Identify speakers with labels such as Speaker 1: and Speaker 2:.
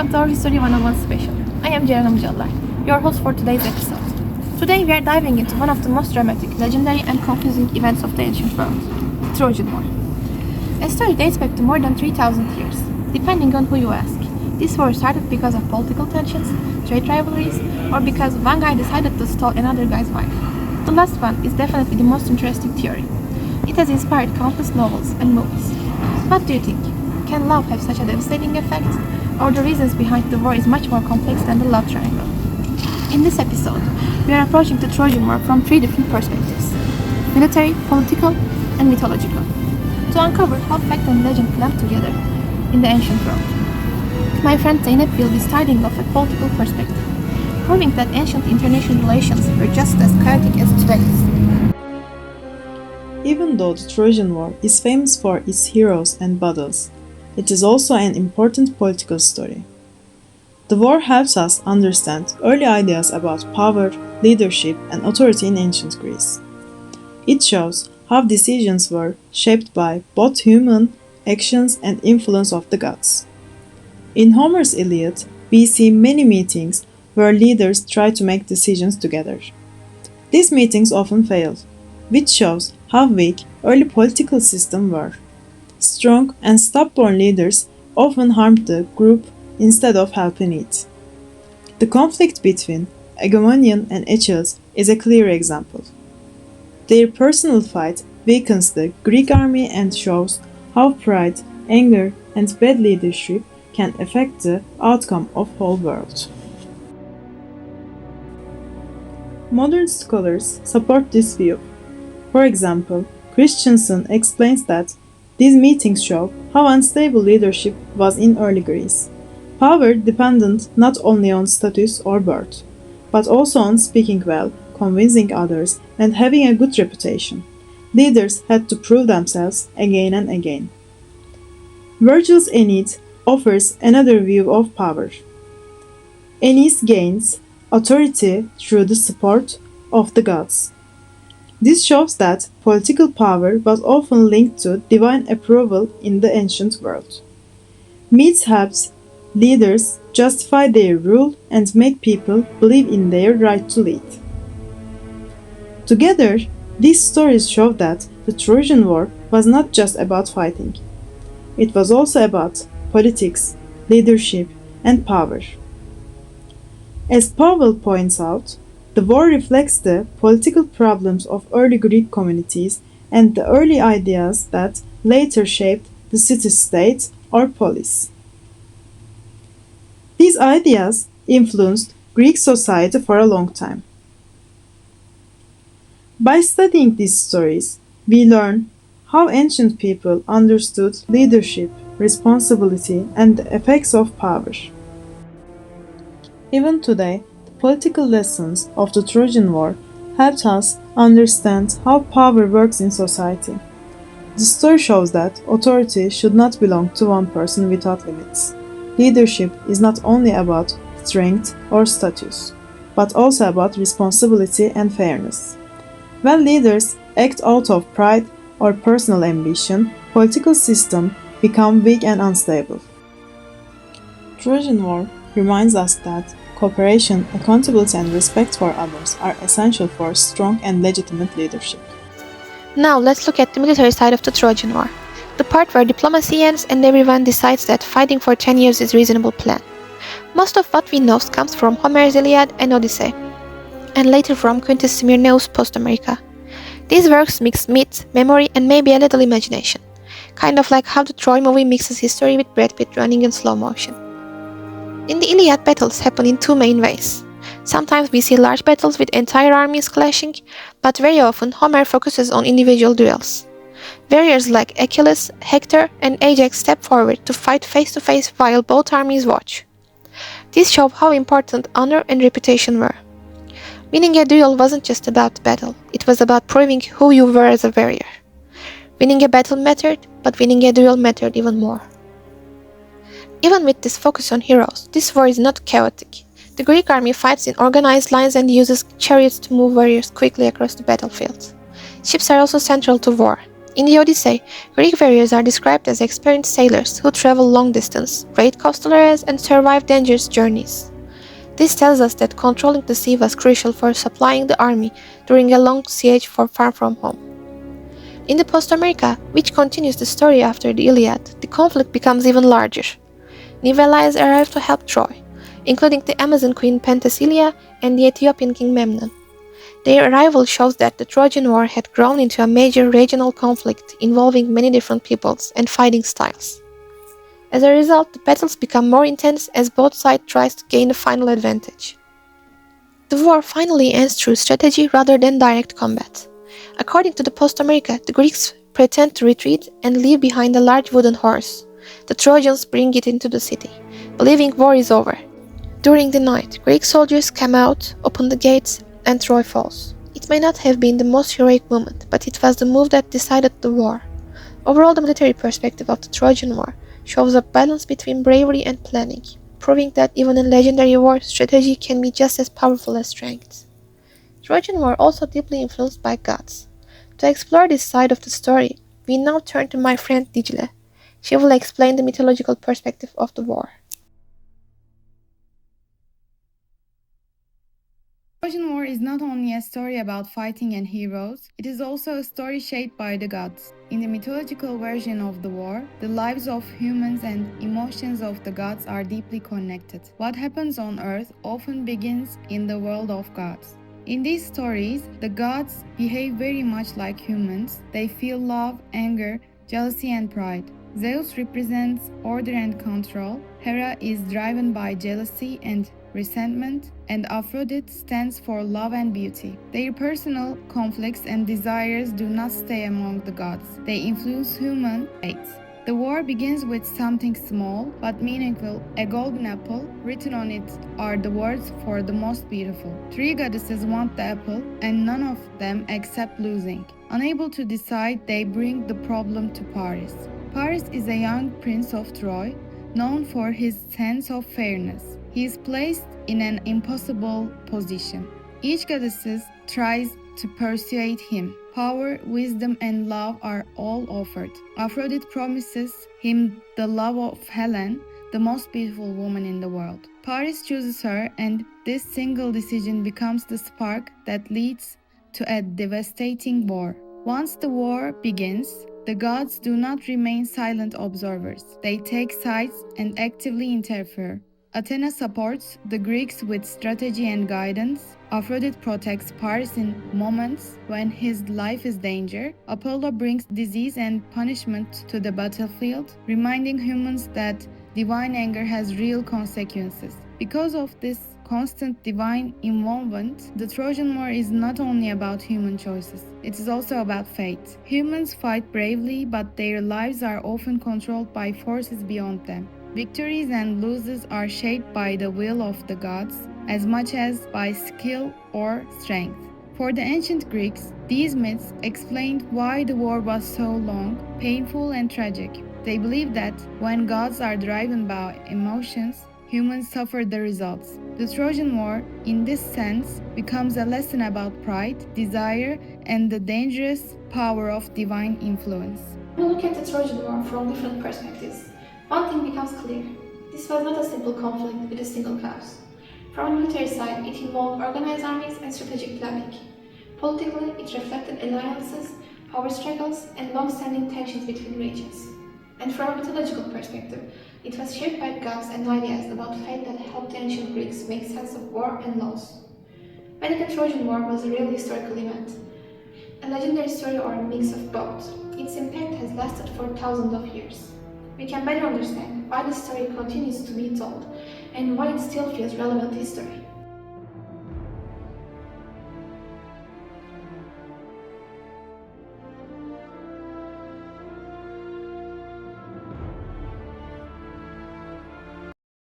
Speaker 1: Welcome to our History 101 special. I am Ceren Amcalar, your host for today's episode. Today we are diving into one of the most dramatic, legendary and confusing events of the ancient world, the Trojan War. A story dates back to more than 3,000 years, depending on who you ask. This war started because of political tensions, trade rivalries, or because one guy decided to steal another guy's wife. The last one is definitely the most interesting theory. It has inspired countless novels and movies. What do you think? Can love have such a devastating effect? Or the reasons behind the war is much more complex than the love triangle? In this episode, we are approaching the Trojan War from three different perspectives: military, political, and mythological, to uncover how fact and legend blend together in the ancient world. My friend Zeynep will be starting off a political perspective, proving that ancient international relations were just as chaotic as today's.
Speaker 2: Even though the Trojan War is famous for its heroes and battles, it is also an important political story. The war helps us understand early ideas about power, leadership, and authority in ancient Greece. It shows how decisions were shaped by both human actions and influence of the gods. In Homer's Iliad, we see many meetings where leaders try to make decisions together. These meetings often fail, which shows how weak early political systems were. Strong and stubborn leaders often harmed the group instead of helping it. The conflict between Agamemnon and Achilles is a clear example. Their personal fight weakens the Greek army and shows how pride, anger, and bad leadership can affect the outcome of the whole world. Modern scholars support this view. For example, Christensen explains that these meetings show how unstable leadership was in early Greece. Power depended not only on status or birth, but also on speaking well, convincing others, and having a good reputation. Leaders had to prove themselves again and again. Virgil's Aeneid offers another view of power. Aeneas gains authority through the support of the gods. This shows that political power was often linked to divine approval in the ancient world. Myths helped leaders justify their rule and make people believe in their right to lead. Together, these stories show that the Trojan War was not just about fighting. It was also about politics, leadership, and power. As Powell points out, the war reflects the political problems of early Greek communities and the early ideas that later shaped the city-state or polis. These ideas influenced Greek society for a long time. By studying these stories, we learn how ancient people understood leadership, responsibility, and the effects of power. Even today, political lessons of the Trojan War helped us understand how power works in society. The story shows that authority should not belong to one person without limits. Leadership is not only about strength or status, but also about responsibility and fairness. When leaders act out of pride or personal ambition, political systems become weak and unstable. Trojan War reminds us that cooperation, accountability, and respect for others are essential for strong and legitimate leadership.
Speaker 1: Now let's look at the military side of the Trojan War, the part where diplomacy ends and everyone decides that fighting for 10 years is a reasonable plan. Most of what we know comes from Homer's Iliad and Odyssey, and later from Quintus Smyrnaeus' Post-America. These works mix myth, memory, and maybe a little imagination, kind of like how the Troy movie mixes history with Brad Pitt running in slow motion. In the Iliad, battles happen in two main ways. Sometimes we see large battles with entire armies clashing, but very often Homer focuses on individual duels. Warriors like Achilles, Hector, and Ajax step forward to fight face-to-face while both armies watch. This shows how important honor and reputation were. Winning a duel wasn't just about the battle, it was about proving who you were as a warrior. Winning a battle mattered, but winning a duel mattered even more. Even with this focus on heroes, this war is not chaotic. The Greek army fights in organized lines and uses chariots to move warriors quickly across the battlefield. Ships are also central to war. In the Odyssey, Greek warriors are described as experienced sailors who travel long distance, raid coastal areas, and survive dangerous journeys. This tells us that controlling the sea was crucial for supplying the army during a long siege far from home. In the Post-America, which continues the story after the Iliad, the conflict becomes even larger. New allies arrive to help Troy, including the Amazon queen Penthesilea and the Ethiopian king Memnon. Their arrival shows that the Trojan War had grown into a major regional conflict involving many different peoples and fighting styles. As a result, the battles become more intense as both sides tries to gain the final advantage. The war finally ends through strategy rather than direct combat. According to the Post-America, the Greeks pretend to retreat and leave behind a large wooden horse. The Trojans bring it into the city, believing war is over. During the night, Greek soldiers come out, open the gates, and Troy falls. It may not have been the most heroic moment, but it was the move that decided the war. Overall, the military perspective of the Trojan War shows a balance between bravery and planning, proving that even in legendary wars, strategy can be just as powerful as strength. Trojan War also deeply influenced by gods. To explore this side of the story, we now turn to my friend Dicle. She will explain the mythological perspective of the war.
Speaker 3: Trojan War is not only a story about fighting and heroes, it is also a story shaped by the gods. In the mythological version of the war, the lives of humans and emotions of the gods are deeply connected. What happens on earth often begins in the world of gods. In these stories, the gods behave very much like humans. They feel love, anger, jealousy, and pride. Zeus represents order and control, Hera is driven by jealousy and resentment, and Aphrodite stands for love and beauty. Their personal conflicts and desires do not stay among the gods. They influence human fates. The war begins with something small but meaningful, a golden apple. Written on it are the words for the most beautiful. Three goddesses want the apple, and none of them accept losing. Unable to decide, they bring the problem to Paris. Paris is a young prince of Troy, known for his sense of fairness. He is placed in an impossible position. Each goddess tries to persuade him. Power, wisdom, and love are all offered. Aphrodite promises him the love of Helen, the most beautiful woman in the world. Paris chooses her, and this single decision becomes the spark that leads to a devastating war. Once the war begins, the gods do not remain silent observers. They take sides and actively interfere. Athena supports the Greeks with strategy and guidance. Aphrodite protects Paris in moments when his life is danger. Apollo brings disease and punishment to the battlefield, reminding humans that divine anger has real consequences. Because of this constant divine involvement, the Trojan War is not only about human choices, it is also about fate. Humans fight bravely, but their lives are often controlled by forces beyond them. Victories and losses are shaped by the will of the gods as much as by skill or strength. For the ancient Greeks, these myths explained why the war was so long, painful, and tragic. They believed that when gods are driven by emotions, humans suffer the results. The Trojan War, in this sense, becomes a lesson about pride, desire, and the dangerous power of divine influence.
Speaker 1: When we look at the Trojan War from different perspectives, one thing becomes clear. This was not a simple conflict with a single cause. From a military side, it involved organized armies and strategic planning. Politically, it reflected alliances, power struggles, and long-standing tensions between regions. And from a mythological perspective, it was shaped by gods and ideas about fate that helped the ancient Greeks make sense of war and loss. Whether the Trojan War was a real historical event, a legendary story, or a mix of both, its impact has lasted for thousands of years. We can better understand why the story continues to be told and why it still feels relevant history.